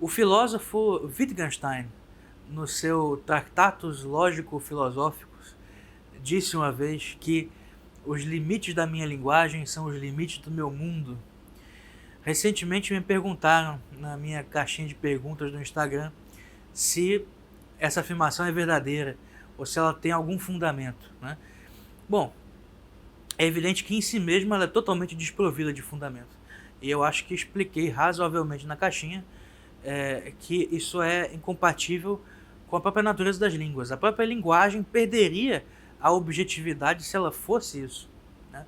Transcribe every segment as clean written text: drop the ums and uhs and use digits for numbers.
O filósofo Wittgenstein, no seu Tratatus Lógico-Filosóficos, disse uma vez que os limites da minha linguagem são os limites do meu mundo. Recentemente me perguntaram na minha caixinha de perguntas do Instagram se essa afirmação é verdadeira ou se ela tem algum fundamento, né? Bom, é evidente que em si mesma ela é totalmente desprovida de fundamento. E eu acho que expliquei razoavelmente na caixinha que isso é incompatível com a própria natureza das línguas. A própria linguagem perderia a objetividade se ela fosse isso, né?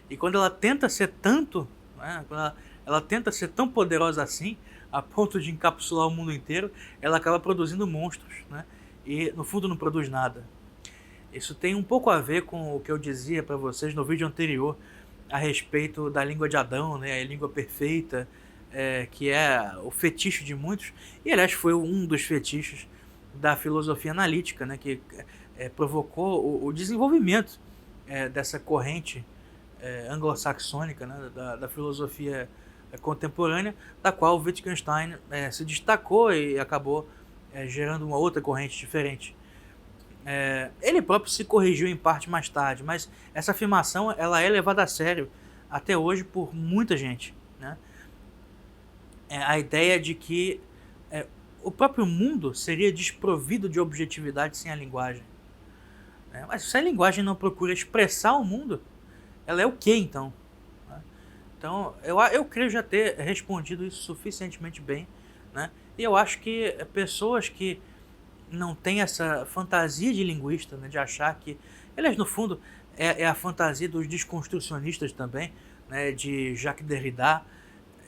E quando ela tenta ser tanto, né, quando ela tenta ser tão poderosa assim, a ponto de encapsular o mundo inteiro, ela acaba produzindo monstros, né? E no fundo não produz nada. Isso tem um pouco a ver com o que eu dizia para vocês no vídeo anterior a respeito da língua de Adão, né, a língua perfeita, que é o fetiche de muitos, e aliás foi um dos fetiches da filosofia analítica, né, que provocou o desenvolvimento dessa corrente anglo-saxônica, né, da filosofia contemporânea, da qual Wittgenstein se destacou e acabou gerando uma outra corrente diferente. Ele próprio se corrigiu em parte mais tarde, mas essa afirmação ela é levada a sério até hoje por muita gente, né? A ideia de que o próprio mundo seria desprovido de objetividade sem a linguagem, né? Mas se a linguagem não procura expressar o mundo, ela é o que então? Né? Então eu creio já ter respondido isso suficientemente bem, né? E eu acho que pessoas que não tem essa fantasia de linguista, né, de achar que... Aliás, no fundo, é a fantasia dos desconstrucionistas também, né, de Jacques Derrida,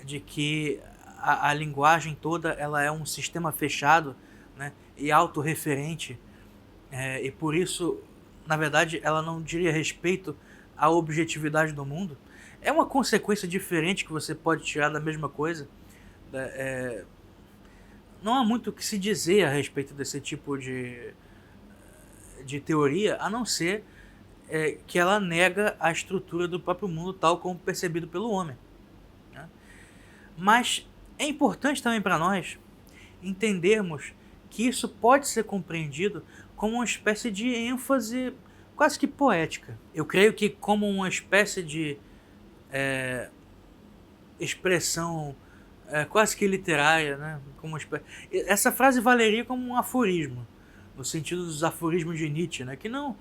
de que a linguagem toda ela é um sistema fechado, né, e autorreferente, e por isso, na verdade, ela não diria respeito à objetividade do mundo. É uma consequência diferente que você pode tirar da mesma coisa. Não há muito o que se dizer a respeito desse tipo de teoria, a não ser que ela nega a estrutura do próprio mundo tal como percebido pelo homem, né? Mas é importante também para nós entendermos que isso pode ser compreendido como uma espécie de ênfase quase que poética. Eu creio que como uma espécie de expressão quase que literária, né? Essa frase valeria como um aforismo, no sentido dos aforismos de Nietzsche, né? Que não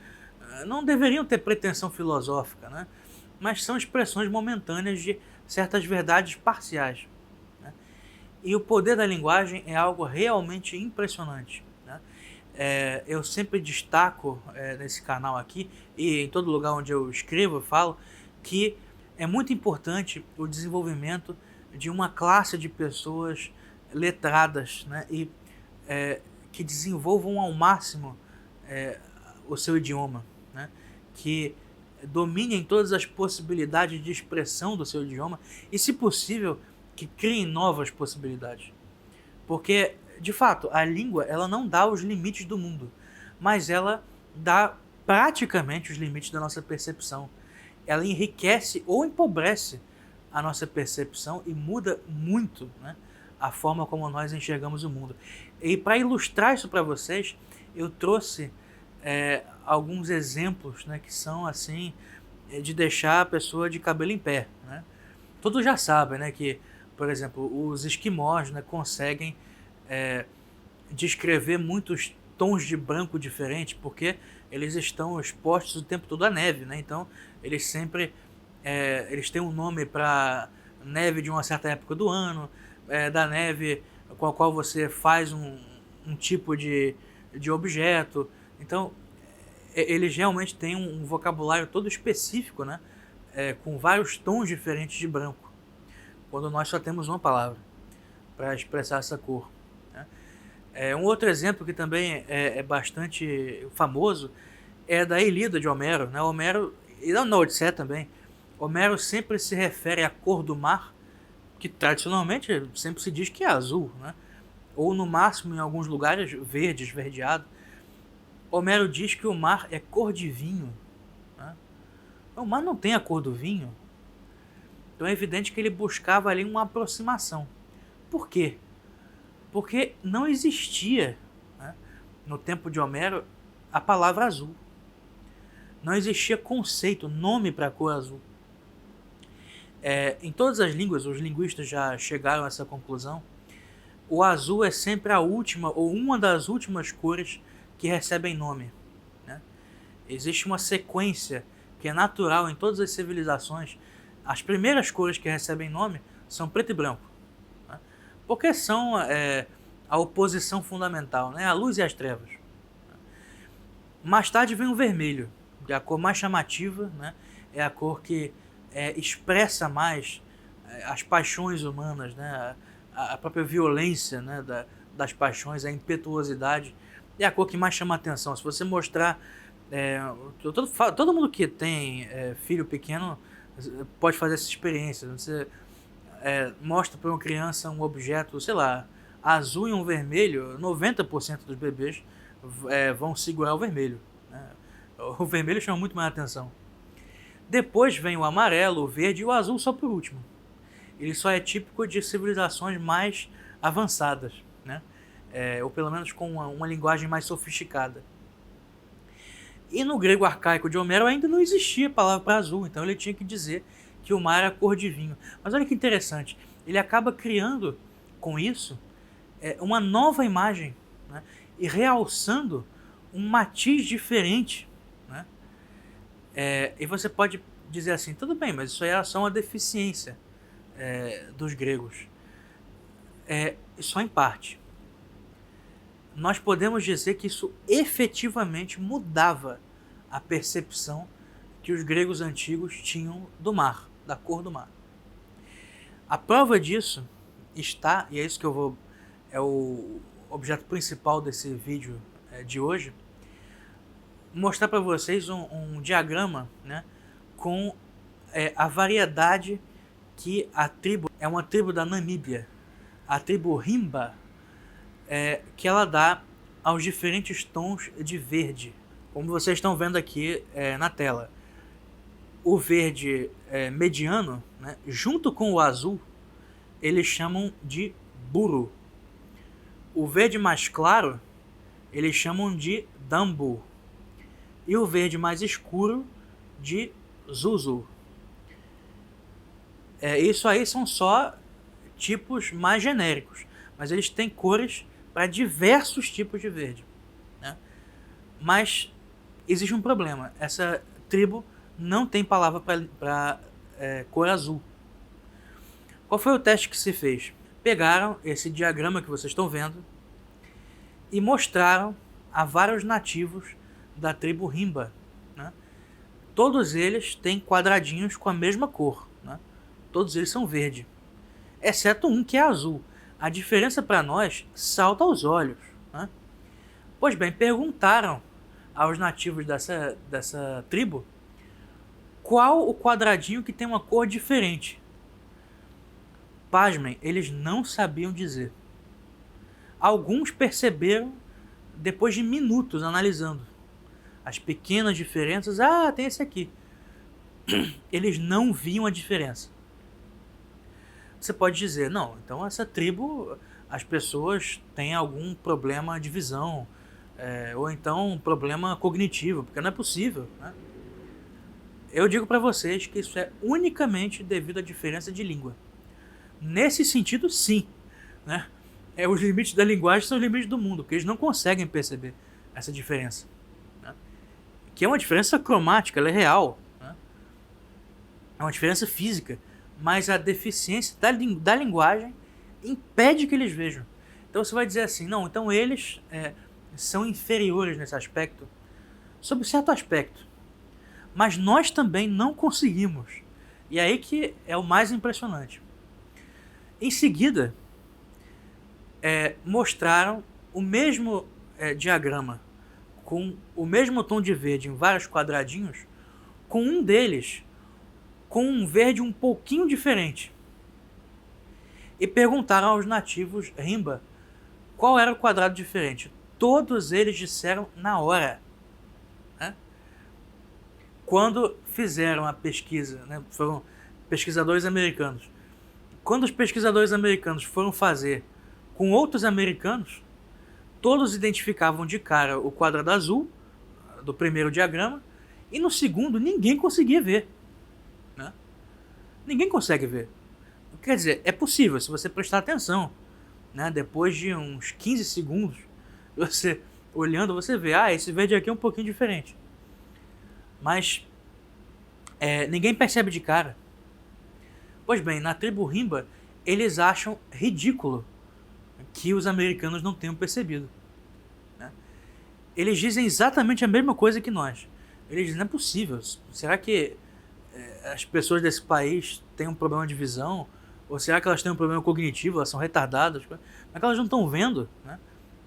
deveriam ter pretensão filosófica, né? Mas são expressões momentâneas de certas verdades parciais, né? E o poder da linguagem é algo realmente impressionante, né? Eu sempre destaco nesse canal aqui e em todo lugar onde eu escrevo eu falo que é muito importante o desenvolvimento de uma classe de pessoas letradas, né, e que desenvolvam ao máximo o seu idioma, né, que dominem todas as possibilidades de expressão do seu idioma e, se possível, que criem novas possibilidades. Porque, de fato, a língua ela não dá os limites do mundo, mas ela dá praticamente os limites da nossa percepção. Ela enriquece ou empobrece a nossa percepção e muda muito, né, a forma como nós enxergamos o mundo. E para ilustrar isso para vocês, eu trouxe alguns exemplos, né, que são assim de deixar a pessoa de cabelo em pé, né? Todos já sabem, né, que, por exemplo, os esquimós, né, conseguem descrever muitos tons de branco diferentes porque eles estão expostos o tempo todo à neve, né? Então eles sempre eles têm um nome para neve de uma certa época do ano, da neve com a qual você faz um tipo de objeto. Então eles realmente têm um vocabulário todo específico, né? Com vários tons diferentes de branco, quando nós só temos uma palavra para expressar essa cor, né? Um outro exemplo que também é bastante famoso é da Ilíada de Homero, né? Homero, e na Odisseia também, Homero sempre se refere à cor do mar, que tradicionalmente sempre se diz que é azul, né? Ou no máximo em alguns lugares verde, esverdeado. Homero diz que o mar é cor de vinho, né? O mar não tem a cor do vinho. Então é evidente que ele buscava ali uma aproximação. Por quê? Porque não existia, né, no tempo de Homero, a palavra azul. Não existia conceito, nome para a cor azul. Em todas as línguas, os linguistas já chegaram a essa conclusão. O azul é sempre a última ou uma das últimas cores que recebem nome, né? Existe uma sequência que é natural em todas as civilizações. As primeiras cores que recebem nome são preto e branco, né? Porque são a oposição fundamental, né? A luz e as trevas. Mais tarde vem o vermelho, que é a cor mais chamativa, né? É a cor que expressa mais as paixões humanas, né? A própria violência, né? Das paixões, a impetuosidade. É a cor que mais chama a atenção. Se você mostrar... todo mundo que tem filho pequeno pode fazer essa experiência. Você mostra para uma criança um objeto, sei lá, azul e um vermelho, 90% dos bebês vão segurar o vermelho, né? O vermelho chama muito mais atenção. Depois vem o amarelo, o verde e o azul só por último. Ele só é típico de civilizações mais avançadas, né? Ou pelo menos com uma linguagem mais sofisticada. E no grego arcaico de Homero ainda não existia a palavra para azul, então ele tinha que dizer que o mar era cor de vinho. Mas olha que interessante, ele acaba criando com isso uma nova imagem, né? E realçando um matiz diferente, né? E você pode dizer assim, tudo bem, mas isso aí é só uma deficiência dos gregos. Só em parte. Nós podemos dizer que isso efetivamente mudava a percepção que os gregos antigos tinham do mar, da cor do mar. A prova disso está, e é isso que é o objeto principal desse vídeo de hoje, mostrar para vocês um diagrama, né, com a variedade que a tribo, é uma tribo da Namíbia, a tribo Himba, que ela dá aos diferentes tons de verde, como vocês estão vendo aqui na tela. O verde mediano, né, junto com o azul, eles chamam de buru. O verde mais claro, eles chamam de dambu. E o verde mais escuro, de zuzu. Isso aí são só tipos mais genéricos, mas eles têm cores para diversos tipos de verde, né? Mas existe um problema. Essa tribo não tem palavra para cor azul. Qual foi o teste que se fez? Pegaram esse diagrama que vocês estão vendo e mostraram a vários nativos da tribo Himba, né? Todos eles têm quadradinhos com a mesma cor, né? Todos eles são verde, exceto um que é azul. A diferença para nós salta aos olhos, né? Pois bem, perguntaram aos nativos dessa tribo qual o quadradinho que tem uma cor diferente. Pasmem, eles não sabiam dizer. Alguns perceberam depois de minutos analisando as pequenas diferenças. Ah, tem esse aqui. Eles não viam a diferença. Você pode dizer, não, então essa tribo, as pessoas têm algum problema de visão, ou então um problema cognitivo, porque não é possível, né? Eu digo para vocês que isso é unicamente devido à diferença de língua. Nesse sentido, sim, né? Os limites da linguagem são os limites do mundo, porque eles não conseguem perceber essa diferença, né? Que é uma diferença cromática, ela é real, né? É uma diferença física, mas a deficiência da linguagem impede que eles vejam. Então você vai dizer assim, não, então eles são inferiores nesse aspecto, sob certo aspecto, mas nós também não conseguimos. E aí que é o mais impressionante. Em seguida, mostraram o mesmo diagrama com o mesmo tom de verde em vários quadradinhos, com um deles com um verde um pouquinho diferente. E perguntaram aos nativos Himba qual era o quadrado diferente. Todos eles disseram na hora, né? Quando fizeram a pesquisa, né? Foram pesquisadores americanos. Quando os pesquisadores americanos foram fazer com outros americanos, todos identificavam de cara o quadrado azul do primeiro diagrama e no segundo ninguém conseguia ver, né? Ninguém consegue ver. Quer dizer, é possível se você prestar atenção, né? Depois de uns 15 segundos, você olhando, você vê, esse verde aqui é um pouquinho diferente. Mas ninguém percebe de cara. Pois bem, na tribo Rimba, eles acham ridículo que os americanos não tenham percebido, né? Eles dizem exatamente a mesma coisa que nós. Eles dizem, não é possível. Será que as pessoas desse país têm um problema de visão? Ou será que elas têm um problema cognitivo? Elas são retardadas? Como é que elas não estão vendo, né?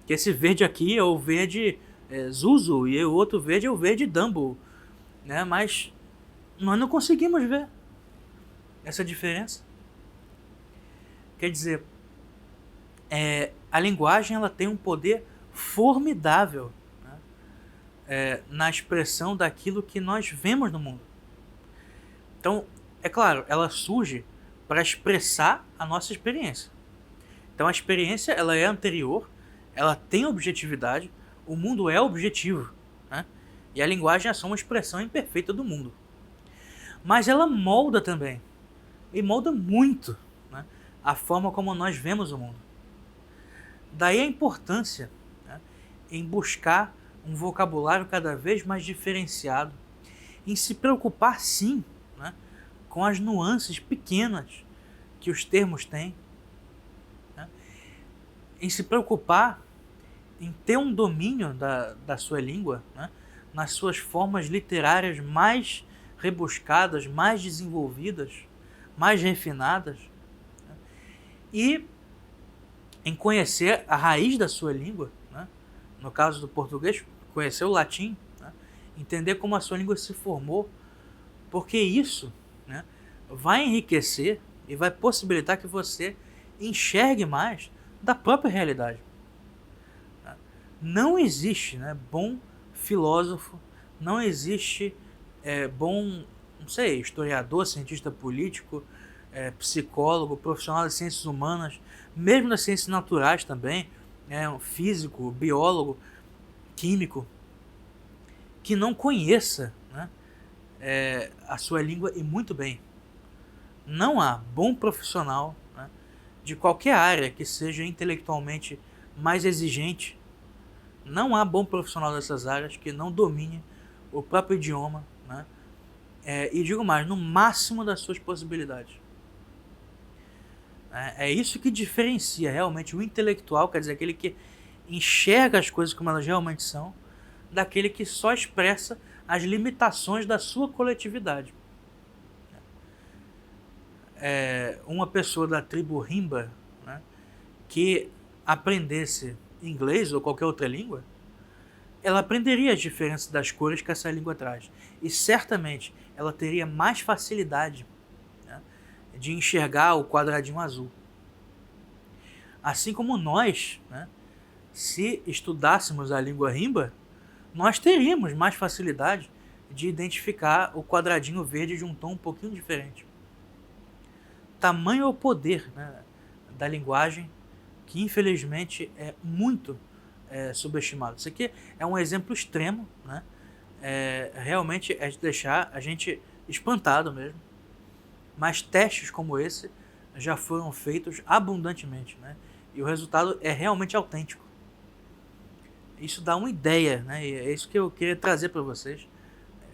Que esse verde aqui é o verde Zuzu e o outro verde é o verde Dumbo, né? Mas nós não conseguimos ver essa diferença. Quer dizer, a linguagem ela tem um poder formidável, né? Na expressão daquilo que nós vemos no mundo. Então, é claro, ela surge para expressar a nossa experiência. Então a experiência ela é anterior, ela tem objetividade, o mundo é objetivo, né? E a linguagem é só uma expressão imperfeita do mundo. Mas ela molda também, e molda muito, né, a forma como nós vemos o mundo. Daí a importância, né, em buscar um vocabulário cada vez mais diferenciado, em se preocupar sim, né, com as nuances pequenas que os termos têm, né, em se preocupar em ter um domínio da sua língua, né, nas suas formas literárias mais rebuscadas, mais desenvolvidas, mais refinadas, né, e em conhecer a raiz da sua língua, né, no caso do português, conhecer o latim, né, entender como a sua língua se formou, porque isso, né, vai enriquecer e vai possibilitar que você enxergue mais da própria realidade. Não existe, né, bom filósofo, não existe bom, não sei, historiador, cientista político, psicólogo, profissional das ciências humanas, mesmo das ciências naturais também, um físico, biólogo, químico, que não conheça, né, a sua língua e muito bem. Não há bom profissional, né, de qualquer área que seja intelectualmente mais exigente, não há bom profissional dessas áreas que não domine o próprio idioma, né, e digo mais, no máximo das suas possibilidades. É isso que diferencia realmente o intelectual, quer dizer, aquele que enxerga as coisas como elas realmente são, daquele que só expressa as limitações da sua coletividade. Uma pessoa da tribo Rimba, né, que aprendesse inglês ou qualquer outra língua, ela aprenderia as diferenças das cores que essa língua traz. E certamente ela teria mais facilidade, né, de enxergar o quadradinho azul. Assim como nós, né, se estudássemos a língua Rimba, nós teríamos mais facilidade de identificar o quadradinho verde de um tom um pouquinho diferente. Tamanho é o poder, né, da linguagem, que infelizmente é muito subestimado. Isso aqui é um exemplo extremo, né? Realmente é de deixar a gente espantado mesmo. Mas testes como esse já foram feitos abundantemente, né? E o resultado é realmente autêntico. Isso dá uma ideia, né? E é isso que eu queria trazer para vocês,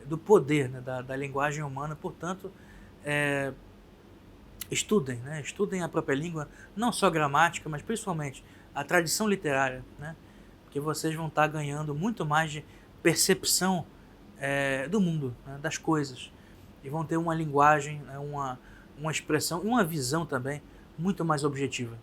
do poder, né, da linguagem humana. Portanto, estudem, né? Estudem a própria língua, não só gramática, mas principalmente a tradição literária, né? Porque vocês vão estar ganhando muito mais de percepção do mundo, né, das coisas, e vão ter uma linguagem, né, uma expressão e uma visão também muito mais objetiva.